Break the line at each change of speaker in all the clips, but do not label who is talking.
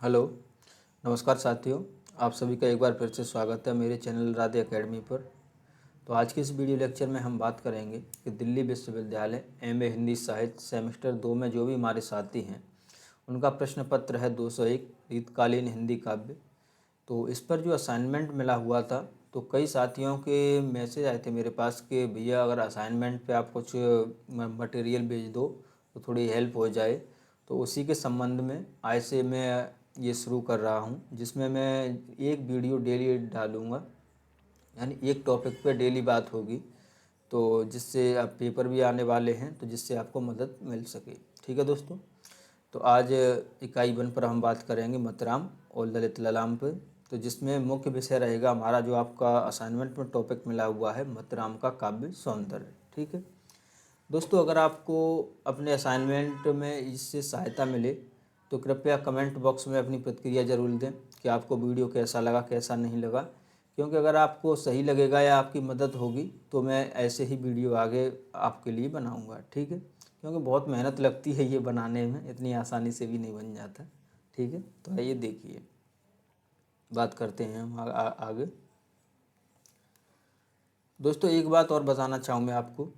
Hello, नमस्कार साथियों। आप सभी का एक बार फिर से स्वागत है मेरे चैनल राधे एकेडमी पर। तो आज की इस वीडियो लेक्चर में हम बात करेंगे कि दिल्ली विश्वविद्यालय एमए हिंदी साहित्य सेमेस्टर 2 में जो भी हमारे साथी हैं उनका प्रश्न पत्र है 201 रीतकालीन हिंदी काव्य। तो इस पर जो असाइनमेंट मिला हुआ था, तो कई साथियों के मैसेज आए थे मेरे पास कि भैया अगर असाइनमेंट पे आप कुछ मटेरियल भेज दो तो थोड़ी हेल्प हो जाए। तो उसी के संबंध में आज से मैं ये शुरू कर रहा हूँ, जिसमें मैं एक वीडियो डेली डालूँगा, यानी एक टॉपिक पे डेली बात होगी। तो जिससे अब पेपर भी आने वाले हैं, तो जिससे आपको मदद मिल सके। ठीक है दोस्तों। तो आज इकाई 1 पर हम बात करेंगे मतराम और ललित ललाम पर। तो जिसमें मुख्य विषय रहेगा हमारा जो आपका असाइनमेंट में टॉपिक मिला हुआ है, मतराम का काव्य सौंदर्य। ठीक है दोस्तों, अगर आपको अपने असाइनमेंट में इससे सहायता मिले तो कृपया कमेंट बॉक्स में अपनी प्रतिक्रिया ज़रूर दें कि आपको वीडियो कैसा लगा, कैसा नहीं लगा। क्योंकि अगर आपको सही लगेगा या आपकी मदद होगी तो मैं ऐसे ही वीडियो आगे आपके लिए बनाऊंगा। ठीक है, क्योंकि बहुत मेहनत लगती है ये बनाने में, इतनी आसानी से भी नहीं बन जाता। ठीक है, तो आइए देखिए, बात करते हैं हम आगे। दोस्तों, एक बात और बताना चाहूँ मैं आपको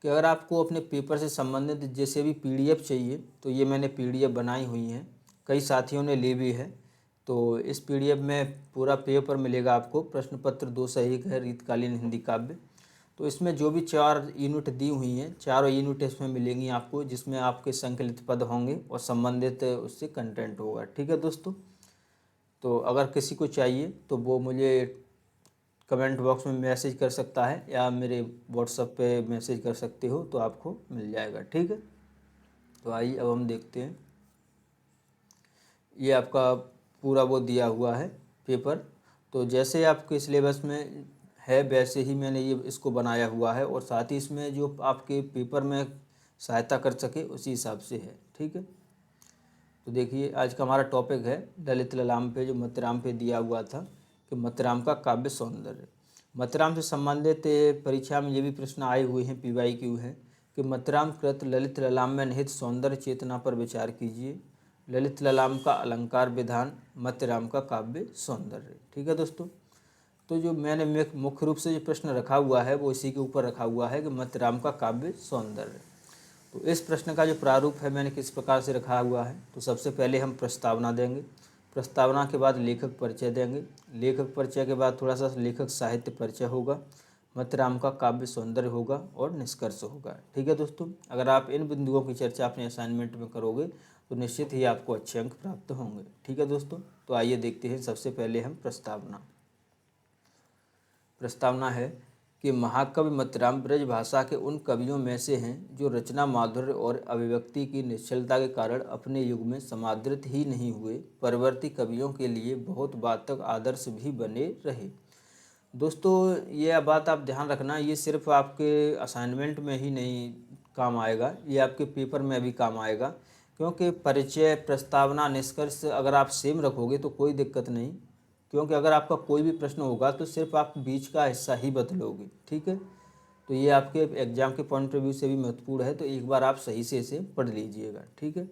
कि अगर आपको अपने पेपर से संबंधित जैसे भी पीडीएफ चाहिए तो ये मैंने पीडीएफ बनाई हुई हैं, कई साथियों ने ली भी है। तो इस पीडीएफ में पूरा पेपर मिलेगा आपको। प्रश्न पत्र 201 है रीतकालीन हिंदी काव्य। तो इसमें जो भी 4 यूनिट दी हुई हैं, चारों यूनिट इसमें मिलेंगी आपको, जिसमें आपके संकलित पद होंगे और संबंधित उससे कंटेंट होगा। ठीक है दोस्तों। तो अगर किसी को चाहिए तो वो मुझे कमेंट बॉक्स में मैसेज कर सकता है या मेरे व्हाट्सएप पे मैसेज कर सकते हो, तो आपको मिल जाएगा। ठीक है, तो आइए अब हम देखते हैं। ये आपका पूरा वो दिया हुआ है पेपर। तो जैसे आपके सिलेबस में है वैसे ही मैंने ये इसको बनाया हुआ है, और साथ ही इसमें जो आपके पेपर में सहायता कर सके उसी हिसाब से है। ठीक है, तो देखिए आज का हमारा टॉपिक है ललित ललाम पे, जो मतराम पे दिया हुआ था कि मतराम का काव्य सौंदर्य। मतराम से संबंधित परीक्षा में ये भी प्रश्न आए हुए हैं, PYQ है कि मतराम कृत ललित ललाम में निहित सौंदर्य चेतना पर विचार कीजिए। ललित ललाम का अलंकार विधान, मतराम का काव्य सौंदर्य। ठीक है दोस्तों। तो जो मैंने मुख्य रूप से जो प्रश्न रखा हुआ है वो इसी के ऊपर रखा हुआ है कि मतराम का काव्य सौंदर्य। तो इस प्रश्न का जो प्रारूप है मैंने किस प्रकार से रखा हुआ है, तो सबसे पहले हम प्रस्तावना देंगे। प्रस्तावना के बाद लेखक परिचय देंगे। लेखक परिचय के बाद थोड़ा सा लेखक साहित्य परिचय होगा। मतराम का काव्य सौंदर्य होगा और निष्कर्ष होगा। ठीक है दोस्तों, अगर आप इन बिंदुओं की चर्चा अपने असाइनमेंट में करोगे तो निश्चित ही आपको अच्छे अंक प्राप्त होंगे। ठीक है दोस्तों, तो आइए देखते हैं। सबसे पहले हम प्रस्तावना है कि महाकवि मतराम ब्रजभाषा के उन कवियों में से हैं जो रचना माधुर्य और अभिव्यक्ति की निश्चलता के कारण अपने युग में समादृत ही नहीं हुए, परवर्ती कवियों के लिए बहुत बात तक आदर्श भी बने रहे। दोस्तों, ये बात आप ध्यान रखना, ये सिर्फ आपके असाइनमेंट में ही नहीं काम आएगा, ये आपके पेपर में भी काम आएगा। क्योंकि परिचय, प्रस्तावना, निष्कर्ष अगर आप सेम रखोगे तो कोई दिक्कत नहीं। क्योंकि अगर आपका कोई भी प्रश्न होगा तो सिर्फ आप बीच का हिस्सा ही बदलोगे। ठीक है, तो ये आपके एग्जाम के पॉइंट ऑफ व्यू से भी महत्वपूर्ण है, तो एक बार आप सही से इसे पढ़ लीजिएगा। ठीक है।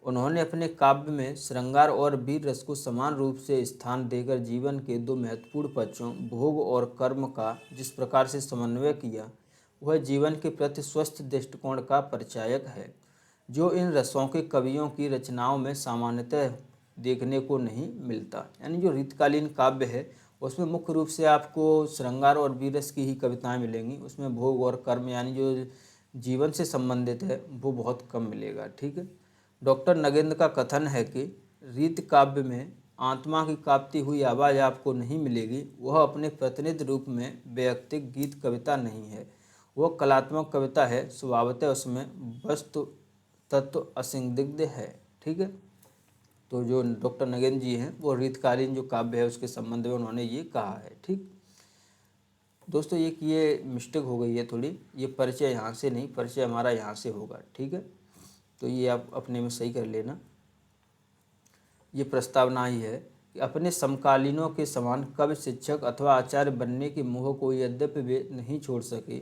उन्होंने अपने काव्य में श्रृंगार और वीर रस को समान रूप से स्थान देकर जीवन के दो महत्वपूर्ण पक्षों भोग और कर्म का जिस प्रकार से समन्वय किया, वह जीवन के प्रति स्वस्थ दृष्टिकोण का परिचायक है, जो इन रसों के कवियों की रचनाओं में सामान्यतः देखने को नहीं मिलता। यानी जो रीतकालीन काव्य है उसमें मुख्य रूप से आपको श्रृंगार और वीर रस की ही कविताएं मिलेंगी। उसमें भोग और कर्म यानी जो जीवन से संबंधित है वो बहुत कम मिलेगा। ठीक है। डॉक्टर नगेंद्र का कथन है कि रीत काव्य में आत्मा की कांपती हुई आवाज़ आपको नहीं मिलेगी। वह अपने प्रतिनिधि रूप में वैयक्तिक गीत कविता नहीं है, वह कलात्मक कविता है। स्वभावतः उसमें वस्तु तत्व असंदिग्ध है। ठीक है। तो जो डॉक्टर नगेंद्र जी हैं वो रीतकालीन जो काव्य है उसके संबंध में उन्होंने ये कहा है। ठीक दोस्तों, ये मिस्टेक हो गई है थोड़ी, ये परिचय यहाँ से नहीं, परिचय हमारा यहाँ से होगा। ठीक है, तो ये आप अपने में सही कर लेना। ये प्रस्तावना ही है कि अपने समकालीनों के समान कवि, शिक्षक अथवा आचार्य बनने के मोह को यद्यपि वे नहीं छोड़ सके,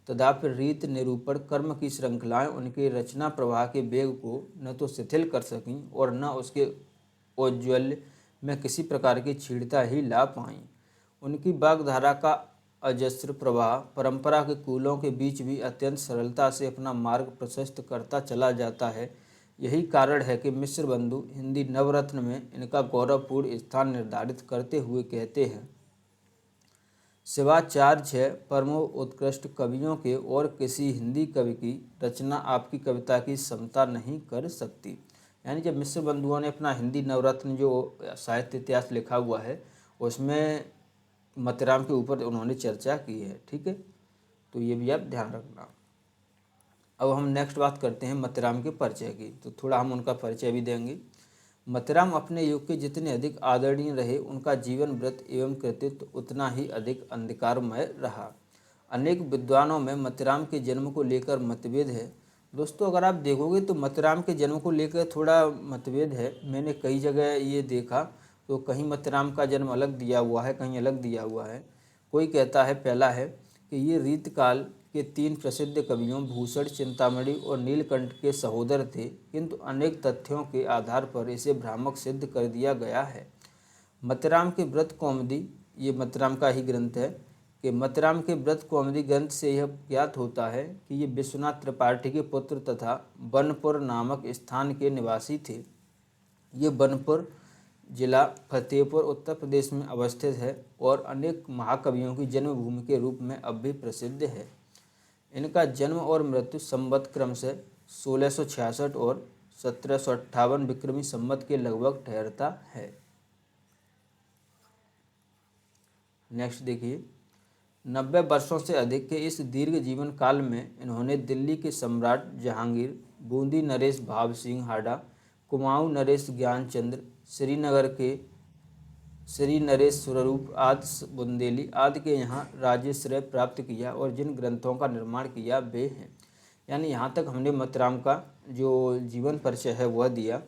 तथापि रीत, निरूपण, कर्म की श्रृंखलाएं उनके रचना प्रवाह के वेग को न तो शिथिल कर सकीं और न उसके औज्ज्वल्य में किसी प्रकार की क्षीणता ही ला पाई। उनकी वाग्धारा का अजस्र प्रवाह परंपरा के कूलों के बीच भी अत्यंत सरलता से अपना मार्ग प्रशस्त करता चला जाता है। यही कारण है कि मिश्र बंधु हिंदी नवरत्न में इनका गौरवपूर्ण स्थान निर्धारित करते हुए कहते हैं, शिवाचार्य परमो उत्कृष्ट कवियों के और किसी हिंदी कवि की रचना आपकी कविता की समता नहीं कर सकती। यानी जब मिश्र बंधुओं ने अपना हिंदी नवरत्न जो साहित्य इतिहास लिखा हुआ है उसमें मतीराम के ऊपर उन्होंने चर्चा की है। ठीक है, तो ये भी आप ध्यान रखना। अब हम नेक्स्ट बात करते हैं मतीराम के परिचय की, तो थोड़ा हम उनका परिचय भी देंगे। मतीराम अपने युग के जितने अधिक आदरणीय रहे, उनका जीवन व्रत एवं कृतित्व उतना ही अधिक अंधकारमय रहा। अनेक विद्वानों में मतीराम के जन्म को लेकर मतभेद है। दोस्तों अगर आप देखोगे तो मतीराम के जन्म को लेकर थोड़ा मतभेद है। मैंने कई जगह ये देखा तो कहीं मतीराम का जन्म अलग दिया हुआ है, कहीं अलग दिया हुआ है। कोई कहता है पहला है कि ये रीतकाल के 3 प्रसिद्ध कवियों भूषण, चिंतामणि और नीलकंठ के सहोदर थे, किंतु अनेक तथ्यों के आधार पर इसे भ्रामक सिद्ध कर दिया गया है। मतीराम के व्रत कौमुदी, ये मतीराम का ही ग्रंथ है, कि मतीराम के व्रत कौमुदी ग्रंथ से यह ज्ञात होता है कि ये विश्वनाथ त्रिपाठी के पुत्र तथा बनपुर नामक स्थान के निवासी थे। ये बनपुर जिला फतेहपुर उत्तर प्रदेश में अवस्थित है और अनेक महाकवियों की जन्मभूमि के रूप में अब भी प्रसिद्ध है। इनका जन्म और मृत्यु संवत क्रम से 1666 और 1758 विक्रमी संवत के लगभग ठहरता है। नेक्स्ट देखिए, 90 वर्षों से अधिक के इस दीर्घ जीवन काल में इन्होंने दिल्ली के सम्राट जहांगीर, बूंदी नरेश भाव सिंह हाडा, कुमाऊं नरेश ज्ञानचंद्र, श्रीनगर के श्री नरेश स्वरूप आदि बुंदेली आदि के यहाँ राज्यश्रय प्राप्त किया और जिन ग्रंथों का निर्माण किया वे हैं। यानी यहाँ तक हमने मतीराम का जो जीवन परिचय है वह दिया।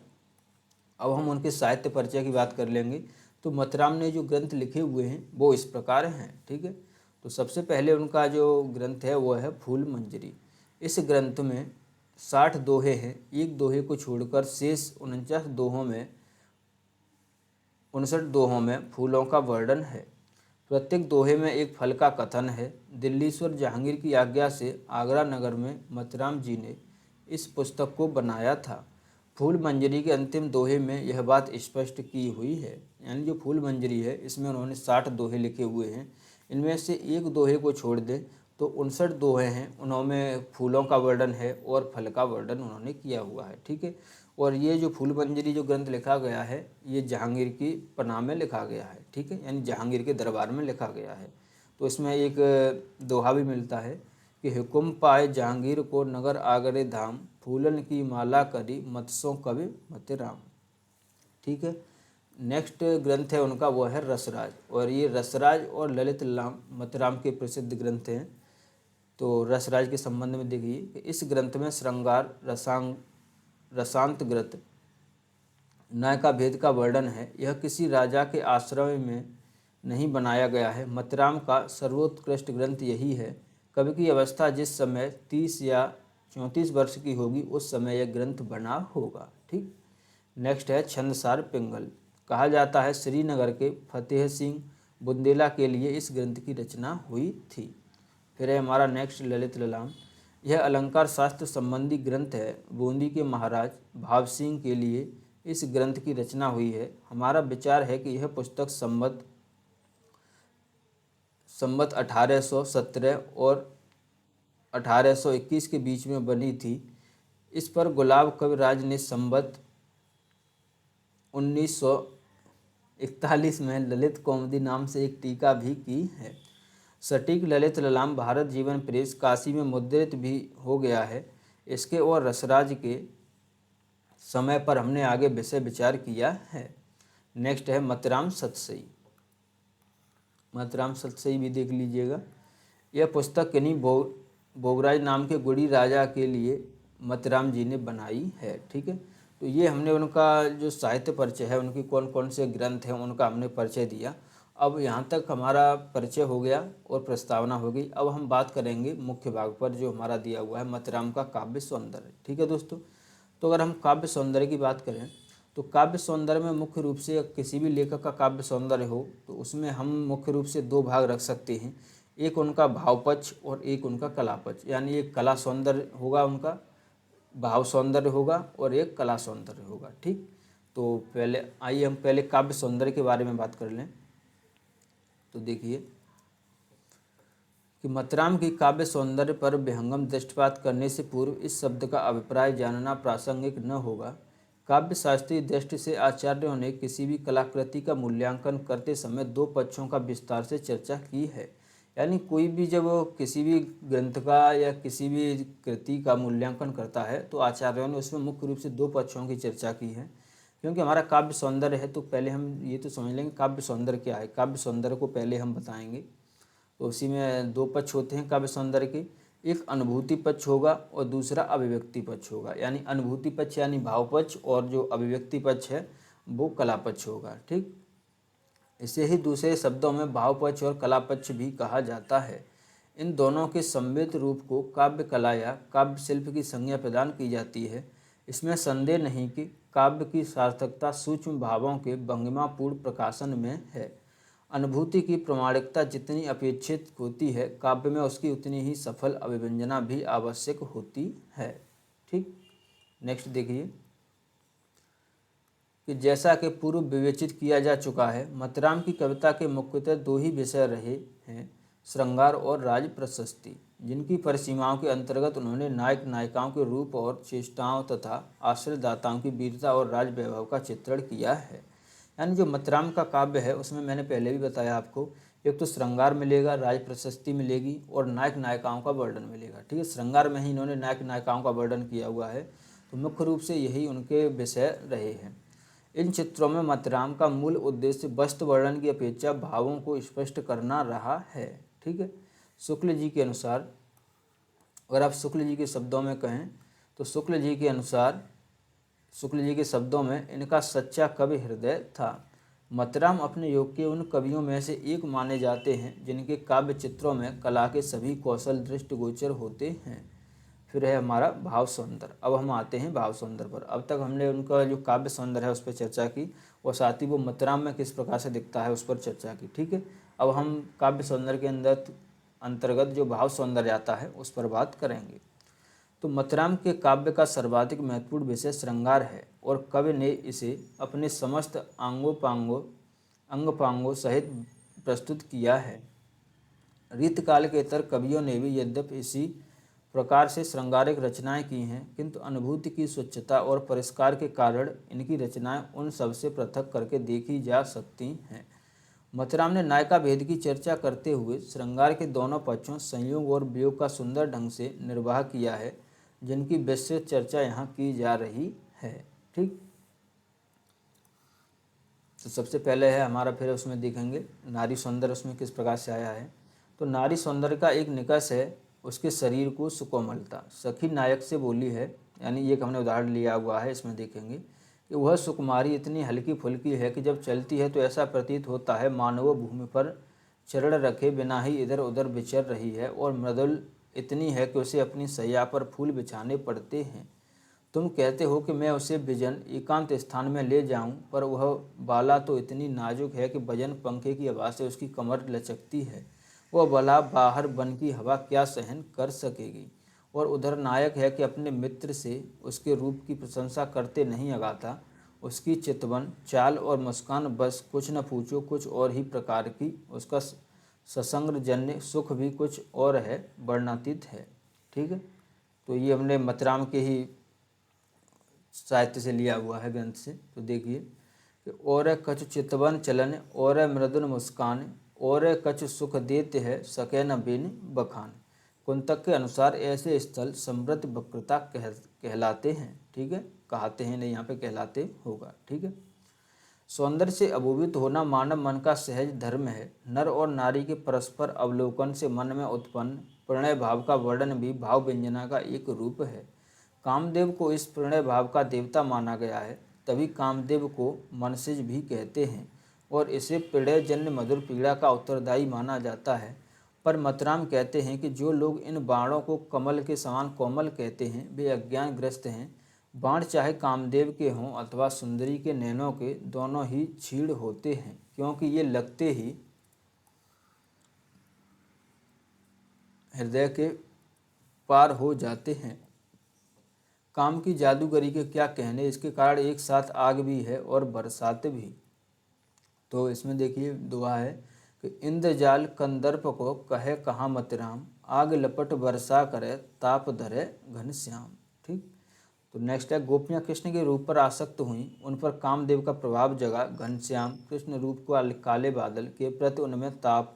अब हम उनके साहित्य परिचय की बात कर लेंगे। तो मतीराम ने जो ग्रंथ लिखे हुए हैं वो इस प्रकार हैं। ठीक है, तो सबसे पहले उनका जो ग्रंथ है वो है फूल मंजरी। इस ग्रंथ में 60 दोहे हैं। एक दोहे को छोड़कर शेष 59 दोहों में फूलों का वर्णन है। प्रत्येक दोहे में एक फल का कथन है। दिल्लीश्वर जहांगीर की आज्ञा से आगरा नगर में मतीराम जी ने इस पुस्तक को बनाया था। फूल मंजरी के अंतिम दोहे में यह बात स्पष्ट की हुई है। यानी जो फूल मंजरी है इसमें उन्होंने 60 दोहे लिखे हुए हैं। इनमें से एक दोहे को छोड़ दें तो 59 दोहे हैं, उनमें फूलों का वर्णन है और फल का वर्णन उन्होंने किया हुआ है। ठीक है, और ये जो फूल मंजरी जो ग्रंथ लिखा गया है ये जहांगीर की पनाह में लिखा गया है। ठीक है, यानी जहांगीर के दरबार में लिखा गया है। तो इसमें एक दोहा भी मिलता है कि हुकुम पाए जहांगीर को नगर आगरे धाम, फूलन की माला करी मतसों कवि मतीराम। ठीक है, नेक्स्ट ग्रंथ है उनका वो है रसराज, और ये रसराज और ललित लाम मतीराम के प्रसिद्ध ग्रंथ हैं। तो रसराज के संबंध में देखिए कि इस ग्रंथ में श्रृंगार रसांतग्रत न्याय का भेद का वर्णन है। यह किसी राजा के आश्रय में नहीं बनाया गया है। मतीराम का सर्वोत्कृष्ट ग्रंथ यही है। कवि की अवस्था जिस समय 30 या 34 वर्ष की होगी उस समय यह ग्रंथ बना होगा। ठीक, नेक्स्ट है छंदसार पिंगल। कहा जाता है श्रीनगर के फतेह सिंह बुंदेला के लिए इस ग्रंथ की रचना हुई थी। फिर है हमारा नेक्स्ट ललित ललाम। यह अलंकार शास्त्र संबंधी ग्रंथ है। बूंदी के महाराज भाव सिंह के लिए इस ग्रंथ की रचना हुई है। हमारा विचार है कि यह पुस्तक संवत 1817 और 1821 के बीच में बनी थी। इस पर गुलाब कविराज ने संवत 1941 में ललित कौमुदी नाम से एक टीका भी की है। सटीक ललित ललाम भारत जीवन प्रेस काशी में मुद्रित भी हो गया है। इसके और रसराज के समय पर हमने आगे विषय विचार किया है। नेक्स्ट है मतीराम सतसई। मतीराम सतसई भी देख लीजिएगा। यह पुस्तक किन्हीं भोगराज नाम के गुड़ी राजा के लिए मतीराम जी ने बनाई है। ठीक है, तो ये हमने उनका जो साहित्य परिचय है, उनकी कौन कौन से ग्रंथ हैं उनका हमने परिचय दिया। अब यहाँ तक हमारा परिचय हो गया और प्रस्तावना हो गई। अब हम बात करेंगे मुख्य भाग पर जो हमारा दिया हुआ है मतीराम का काव्य सौंदर्य। ठीक है दोस्तों, तो अगर हम काव्य सौंदर्य की बात करें तो काव्य सौंदर्य में मुख्य रूप से किसी भी लेखक का काव्य सौंदर्य हो तो उसमें हम मुख्य रूप से दो भाग रख सकते हैं, एक उनका भाव पक्ष और एक उनका कला पक्ष। यानी एक कला सौंदर्य होगा, उनका भाव सौंदर्य होगा और एक कला सौंदर्य होगा। ठीक, तो पहले आइए हम पहले काव्य सौंदर्य के बारे में बात कर लें। तो देखिए कि मतराम की काव्य सौंदर्य पर विहंगम दृष्टिपात करने से पूर्व इस शब्द का अभिप्राय जानना प्रासंगिक न होगा। काव्य शास्त्रीय दृष्टि से आचार्यों ने किसी भी कलाकृति का मूल्यांकन करते समय दो पक्षों का विस्तार से चर्चा की है। यानी कोई भी जब किसी भी ग्रंथ का या किसी भी कृति का मूल्यांकन करता है तो आचार्यों ने उसमें मुख्य रूप से दो पक्षों की चर्चा की है। क्योंकि हमारा काव्य सौंदर्य है तो पहले हम ये तो समझ लेंगे काव्य सौंदर्य क्या है। काव्य सौंदर्य को पहले हम बताएंगे। तो उसी में दो पक्ष होते हैं काव्य सौंदर्य के, एक अनुभूति पक्ष होगा और दूसरा अभिव्यक्ति पक्ष होगा। यानी अनुभूति पक्ष यानी भाव पक्ष और जो अभिव्यक्ति पक्ष है वो कला पक्ष होगा। ठीक, इसे ही दूसरे शब्दों में भाव पक्ष और कला पक्ष भी कहा जाता है। इन दोनों के सम्मिलित रूप को काव्य कला या काव्य शिल्प की संज्ञा प्रदान की जाती है। इसमें संदेह नहीं कि काव्य की सार्थकता सूक्ष्म भावों के भंगिमापूर्ण प्रकाशन में है। अनुभूति की प्रामाणिकता जितनी अपेक्षित होती है, काव्य में उसकी उतनी ही सफल अभिव्यंजना भी आवश्यक होती है। ठीक, नेक्स्ट देखिए कि जैसा कि पूर्व विवेचित किया जा चुका है, मतराम की कविता के मुख्यतः दो ही विषय रहे हैं, श्रृंगार और राज प्रशस्ति, जिनकी परिसीमाओं के अंतर्गत उन्होंने नायक नायिकाओं के रूप और चेष्टाओं तथा आश्रयदाताओं की वीरता और राज वैभव का चित्रण किया है। यानी जो मतराम का काव्य है उसमें मैंने पहले भी बताया आपको, एक तो श्रृंगार मिलेगा, राज प्रशस्ति मिलेगी और नायक नायिकाओं का वर्णन मिलेगा। ठीक है, श्रृंगार में ही इन्होंने नायक नायिकाओं का वर्णन किया हुआ है, तो मुख्य रूप से यही उनके विषय रहे हैं। इन चित्रों में मतराम का मूल उद्देश्य वस्तु वर्णन की अपेक्षा भावों को स्पष्ट करना रहा है। ठीक है, शुक्ल जी के अनुसार, अगर आप शुक्ल जी के शब्दों में कहें तो शुक्ल जी के अनुसार, शुक्ल जी के शब्दों में इनका सच्चा कवि हृदय था। मतराम अपने युग के उन कवियों में से एक माने जाते हैं जिनके काव्य चित्रों में कला के सभी कौशल दृष्टिगोचर होते हैं। फिर है हमारा भाव सौंदर्य। अब हम आते हैं भाव सौंदर्य पर। अब तक हमने उनका जो काव्य सौंदर्य है उस पर चर्चा की और साथ ही वो मतराम में किस प्रकार से दिखता है उस पर चर्चा की। ठीक है, अब हम काव्य सौंदर्य के अंतर्गत जो भाव सौंदर्य आता है उस पर बात करेंगे। तो मतराम के काव्य का सर्वाधिक महत्वपूर्ण विषय श्रृंगार है और कवि ने इसे अपने समस्त अंग पांगों सहित प्रस्तुत किया है। रीतकाल के इतर कवियों ने भी यद्यपि इसी प्रकार से श्रृंगारिक रचनाएं की हैं, किंतु अनुभूति की स्वच्छता और परिष्कार के कारण इनकी रचनाएं उन सबसे पृथक करके देखी जा सकती हैं। मतराम ने नायिका भेद की चर्चा करते हुए श्रृंगार के दोनों पक्षों संयोग और वियोग का सुंदर ढंग से निर्वाह किया है, जिनकी विस्तृत चर्चा यहाँ की जा रही है। ठीक, तो सबसे पहले है हमारा, फिर उसमें देखेंगे नारी सौंदर्य उसमें किस प्रकार से आया है। तो नारी सौंदर्य का एक निकष है उसके शरीर को सुकोमलता। सखी नायक से बोली है, यानी एक हमने उदाहरण लिया हुआ है, इसमें देखेंगे कि वह सुकुमारी इतनी हल्की फुल्की है कि जब चलती है तो ऐसा प्रतीत होता है मानो वो भूमि पर चरण रखे बिना ही इधर उधर विचर रही है, और मृदुल इतनी है कि उसे अपनी सैया पर फूल बिछाने पड़ते हैं। तुम कहते हो कि मैं उसे विजन एकांत स्थान में ले जाऊं, पर वह बाला तो इतनी नाजुक है कि भजन पंखे की आवाज़ से उसकी कमर लचकती है। वह भला बाहर बन की हवा क्या सहन कर सकेगी। और उधर नायक है कि अपने मित्र से उसके रूप की प्रशंसा करते नहीं अगाता। उसकी चितवन चाल और मुस्कान बस कुछ न पूछो कुछ और ही प्रकार की। उसका ससंग जन्य सुख भी कुछ और है, वर्णातीत है। ठीक है, तो ये हमने मतराम के ही साहित्य से लिया हुआ है, ग्रंथ से। तो देखिए कि और कछु चितवन चलन और मृदुल मुस्कान और कछु सुख देते है सके न बिन बखान। कुंतक के अनुसार ऐसे स्थल समृद्ध वक्रता कहलाते हैं। ठीक है, कहते हैं नहीं, यहाँ पे कहलाते होगा। ठीक है, सौंदर्य से अभिभूत होना मानव मन का सहज धर्म है। नर और नारी के परस्पर अवलोकन से मन में उत्पन्न प्रणय भाव का वर्णन भी भाव व्यंजना का एक रूप है। कामदेव को इस प्रणय भाव का देवता माना गया है, तभी कामदेव को मनसिज भी कहते हैं और इसे प्रणयजन्य मधुर पीड़ा का उत्तरदायी माना जाता है। पर मतराम कहते हैं कि जो लोग इन बाणों को कमल के समान कोमल कहते हैं वे अज्ञानग्रस्त हैं। बाण चाहे कामदेव के हों अथवा सुंदरी के नैनों के, दोनों ही छीड़ होते हैं, क्योंकि ये लगते ही हृदय के पार हो जाते हैं। काम की जादूगरी के क्या कहने, इसके कारण एक साथ आग भी है और बरसात भी। तो इसमें देखिए दुआ है कि इंद्रजाल कंदर्प को कहे कहाँ मत राम, आग लपट वर्षा करे ताप धरे घनश्याम। ठीक। तो नेक्स्ट है, गोपियाँ कृष्ण के रूप पर आसक्त हुईं, उन पर कामदेव का प्रभाव जगा, घनश्याम कृष्ण रूप को काले बादल के प्रति उनमें ताप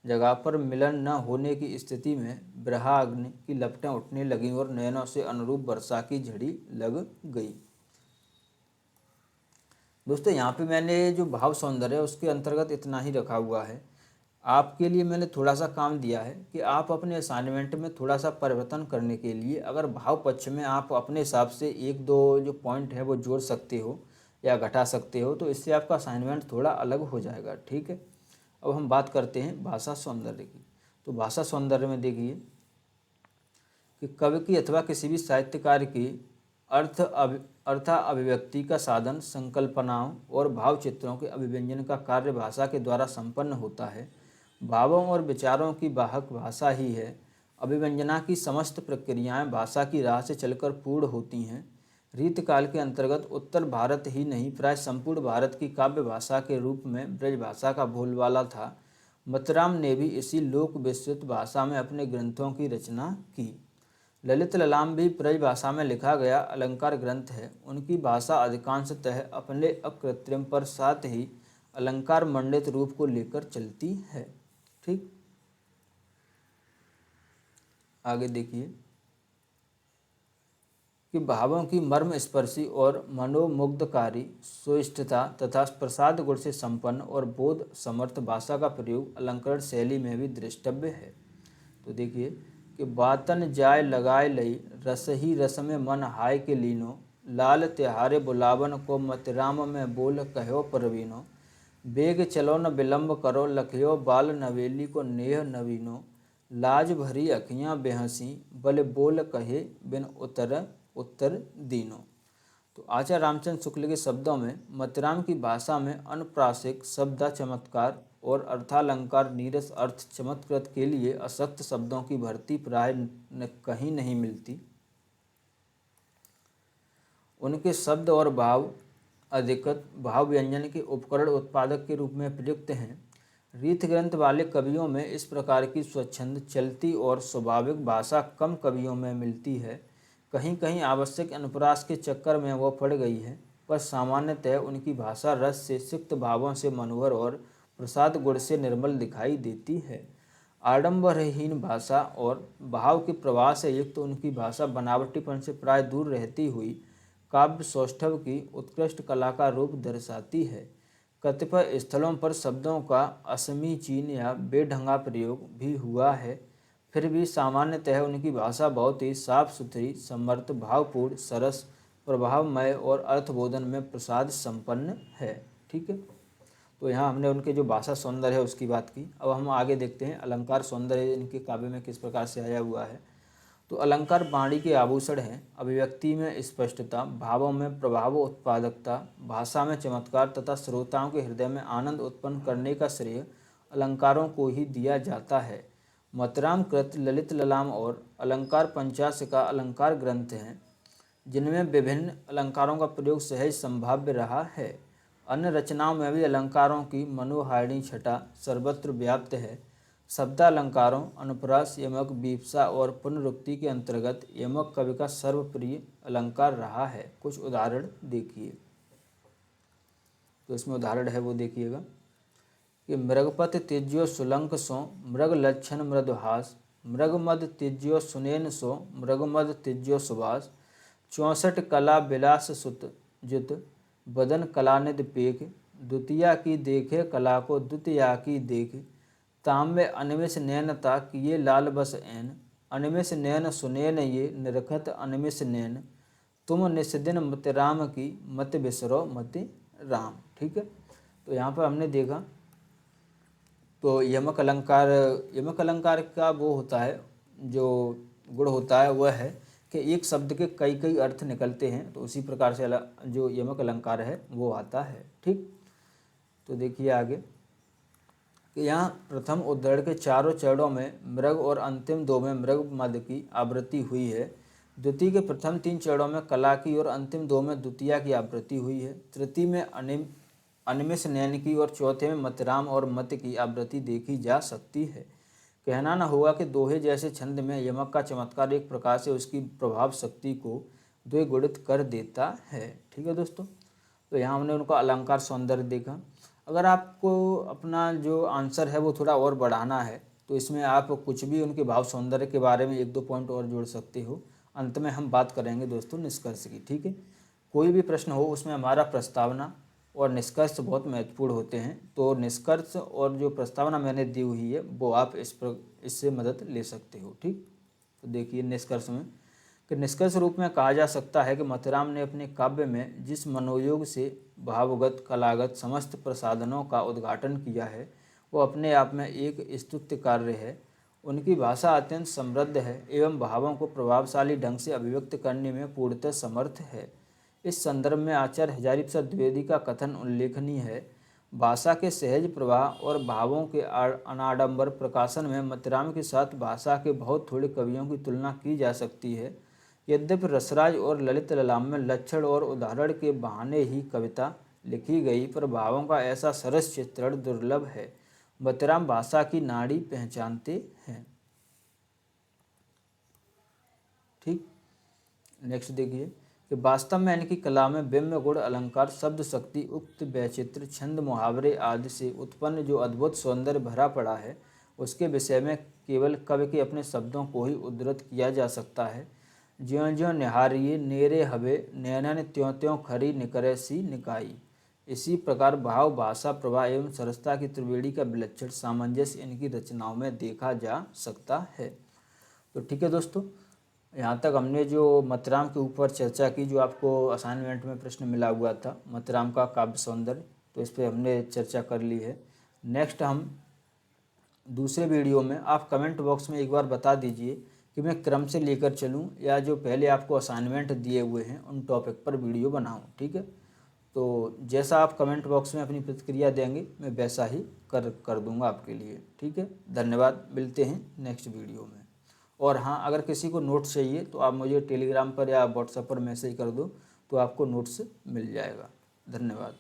जगह पर मिलन न होने की स्थिति में ब्रह्माग्नि की लपटें उठने लगीं और नयनों से अनुरूप वर्षा की झड़ी लग गई। दोस्तों यहाँ पे मैंने जो भाव सौंदर्य है उसके अंतर्गत इतना ही रखा हुआ है। आपके लिए मैंने थोड़ा सा काम दिया है कि आप अपने असाइनमेंट में थोड़ा सा परिवर्तन करने के लिए अगर भाव पक्ष में आप अपने हिसाब से एक दो जो पॉइंट है वो जोड़ सकते हो या घटा सकते हो, तो इससे आपका असाइनमेंट थोड़ा अलग हो जाएगा। ठीक है। अब हम बात करते हैं भाषा सौंदर्य की। तो भाषा सौंदर्य में देखिए कि कवि की अथवा किसी भी साहित्यकार की अर्थ अभिव्यक्ति का साधन संकल्पनाओं और भाव चित्रों के अभिव्यंजन का कार्य भाषा के द्वारा संपन्न होता है। भावों और विचारों की वाहक भाषा ही है। अभिव्यंजना की समस्त प्रक्रियाएं भाषा की राह से चलकर पूर्ण होती हैं। रीतकाल के अंतर्गत उत्तर भारत ही नहीं, प्राय संपूर्ण भारत की काव्य भाषा के रूप में ब्रज भाषा का बोलबाला था। मतराम ने भी इसी लोक विस्तृत भाषा में अपने ग्रंथों की रचना की। ललित ललाम भी ब्रज भाषा में लिखा गया अलंकार ग्रंथ है। उनकी भाषा अधिकांशतः अपने अकृत्रिम पर साथ ही अलंकार मंडित रूप को लेकर चलती है। ठीक। आगे देखिए कि भावों की मर्म स्पर्शी और मनोमुग्धकारी सुइष्टता तथा प्रसाद गुण से संपन्न और बोध समर्थ भाषा का प्रयोग अलंकरण शैली में भी दृष्टव्य है। तो देखिए कि बातन जाय लगाए लई, रस ही रस में मन हाय के लीनो, लाल त्योहारे बुलावन को मतराम में बोल कहो परवीनो, बेग चलो न विलंब करो लखियो बाल नवेली को नेह नवीनो, लाज भरी अखियाँ बेहसी बल बोल कहे बिन उत्तर दीनो। तो आचार्य रामचंद्र शुक्ल के शब्दों में मतराम की भाषा में अनुप्रासिक शब्द चमत्कार और अर्थालंकार नीरस अर्थ चमत्कृत के लिए अशक्त शब्दों की भर्ती प्राय कहीं नहीं मिलती। उनके शब्द और भाव अधिकत भाव व्यंजन के उपकरण उत्पादक के रूप में प्रयुक्त हैं। रीत ग्रंथ वाले कवियों में इस प्रकार की स्वच्छंद चलती और स्वाभाविक भाषा कम कवियों में मिलती है। कहीं कहीं आवश्यक अनुप्रास के चक्कर में वो पड़ गई है, पर सामान्यतः उनकी भाषा रस से सिक्त भावों से मनोहर और प्रसाद गुण से निर्मल दिखाई देती है। आडंबरहीन भाषा और भाव के प्रवाह से युक्त उनकी भाषा बनावटीपन से प्राय दूर रहती हुई काव्य सौष्ठव की उत्कृष्ट कला का रूप दर्शाती है। कतिपय स्थलों पर शब्दों का असमीचीन या बेढंगा प्रयोग भी हुआ है, फिर भी सामान्यतः उनकी भाषा बहुत ही साफ सुथरी, समर्थ, भावपूर्ण, सरस, प्रभावमय और अर्थबोधन में प्रसाद संपन्न है। ठीक है। तो यहाँ हमने उनके जो भाषा सौंदर्य है उसकी बात की। अब हम आगे देखते हैं अलंकार सौंदर्य इनके काव्य में किस प्रकार से आया हुआ है। तो अलंकार वाणी के आभूषण हैं। अभिव्यक्ति में स्पष्टता, भावों में प्रभाव उत्पादकता, भाषा में चमत्कार तथा श्रोताओं के हृदय में आनंद उत्पन्न करने का श्रेय अलंकारों को ही दिया जाता है। मतराम कृत ललित ललाम और अलंकार पंचाशिका अलंकार ग्रंथ हैं, जिनमें विभिन्न अलंकारों का प्रयोग सहज संभाव्य रहा है। अन्य रचनाओं में भी अलंकारों की मनोहारिणी छटा सर्वत्र व्याप्त है। शब्दालंकारों, अनुप्रास, यमक, बीप्सा और पुनरुक्ति के अंतर्गत यमक कवि का सर्वप्रिय अलंकार रहा है। कुछ उदाहरण देखिए। तो इसमें उदाहरण है वो देखिएगा कि मृगपत त्यज्यो सुलंक सो मृग लक्षण मृदुहास, मृगमद त्यज्यो सुनेन सो मृगमद त्यज्यो सुभाष, 64 कला विलास सुत जुत बदन कलानिध पेख, द्वितीया की देखे कला को द्वितीया की देख, ताम्य अनिमिष नैनता किए लाल बस ऐन, अनिमिष नैन सुनैन ये निरखत अनिमिष नैन, तुम निस्दिन मत राम की मत बिसरो मत राम। ठीक है। तो यहाँ पर हमने देखा तो यमक अलंकार का वो होता है, जो गुण होता है वह है कि एक शब्द के कई कई अर्थ निकलते हैं, तो उसी प्रकार से जो यमक अलंकार है वो आता है। ठीक, तो देखिए आगे कि यहाँ प्रथम उद्धरण के चारों चरणों में मृग और अंतिम दो में मृग मद की आवृत्ति हुई है। द्वितीय के प्रथम 3 चरणों में कला की और अंतिम 2 में द्वितीया की आवृत्ति हुई है। तृतीय में अनिमिष नयन की और चौथे में मतराम और मत की आवृत्ति देखी जा सकती है। कहना न होगा कि दोहे जैसे छंद में यमक का चमत्कार एक प्रकार से उसकी प्रभाव शक्ति को द्विगुणित कर देता है। ठीक है दोस्तों, तो यहाँ हमने उनका अलंकार सौंदर्य देखा। अगर आपको अपना जो आंसर है वो थोड़ा और बढ़ाना है तो इसमें आप कुछ भी उनके भाव सौंदर्य के बारे में 1-2 पॉइंट और जोड़ सकते हो। अंत में हम बात करेंगे दोस्तों निष्कर्ष की। ठीक है, कोई भी प्रश्न हो उसमें हमारा प्रस्तावना और निष्कर्ष बहुत महत्वपूर्ण होते हैं, तो निष्कर्ष और जो प्रस्तावना मैंने दी हुई है वो आप इससे मदद ले सकते हो। ठीक, तो देखिए निष्कर्ष में कि निष्कर्ष रूप में कहा जा सकता है कि मथुराम ने अपने काव्य में जिस मनोयोग से भावगत कलागत समस्त प्रसाधनों का उद्घाटन किया है वो अपने आप में एक स्तुत्य कार्य है। उनकी भाषा अत्यंत समृद्ध है एवं भावों को प्रभावशाली ढंग से अभिव्यक्त करने में पूर्णतः समर्थ है। इस संदर्भ में आचार्य हजारीप्रसाद द्विवेदी का कथन उल्लेखनीय है। भाषा के सहज प्रवाह और भावों के अनाडंबर प्रकाशन में मथुराम के साथ भाषा के बहुत थोड़े कवियों की तुलना की जा सकती है। यद्यपि रसराज और ललित ललाम में लक्षण और उदाहरण के बहाने ही कविता लिखी गई, पर भावों का ऐसा सरस चित्रण दुर्लभ है। मथुराम भाषा की नाड़ी पहचानते हैं। ठीक, नेक्स्ट देखिए कि वास्तव में इनकी कला में बिंब गुण अलंकार शब्द शक्ति उक्त वैचित्र छंद मुहावरे आदि से उत्पन्न जो अद्भुत सौंदर्य भरा पड़ा है उसके विषय में केवल कवि के अपने शब्दों को ही उद्धृत किया जा सकता है। ज्यों ज्यों निहारिये नेरे हवे नैनन त्यों त्यों खरी निकरे सी निकाई। इसी प्रकार भाव भाषा प्रवाह एवं सरसता की त्रिवेणी का विलक्षण सामंजस्य इनकी रचनाओं में देखा जा सकता है। तो ठीक है दोस्तों, यहाँ तक हमने जो मथुराम के ऊपर चर्चा की, जो आपको असाइनमेंट में प्रश्न मिला हुआ था मथुराम का काव्य सौंदर्य, तो इस पर हमने चर्चा कर ली है। नेक्स्ट हम दूसरे वीडियो में आप कमेंट बॉक्स में एक बार बता दीजिए कि मैं क्रम से लेकर चलूं या जो पहले आपको असाइनमेंट दिए हुए हैं उन टॉपिक पर वीडियो बनाऊं। ठीक है, तो जैसा आप कमेंट बॉक्स में अपनी प्रतिक्रिया देंगे मैं वैसा ही कर दूंगा आपके लिए। ठीक है, धन्यवाद, मिलते हैं नेक्स्ट वीडियो में। और हाँ, अगर किसी को नोट्स चाहिए तो आप मुझे टेलीग्राम पर या व्हाट्सएप पर मैसेज कर दो, तो आपको नोट्स मिल जाएगा। धन्यवाद।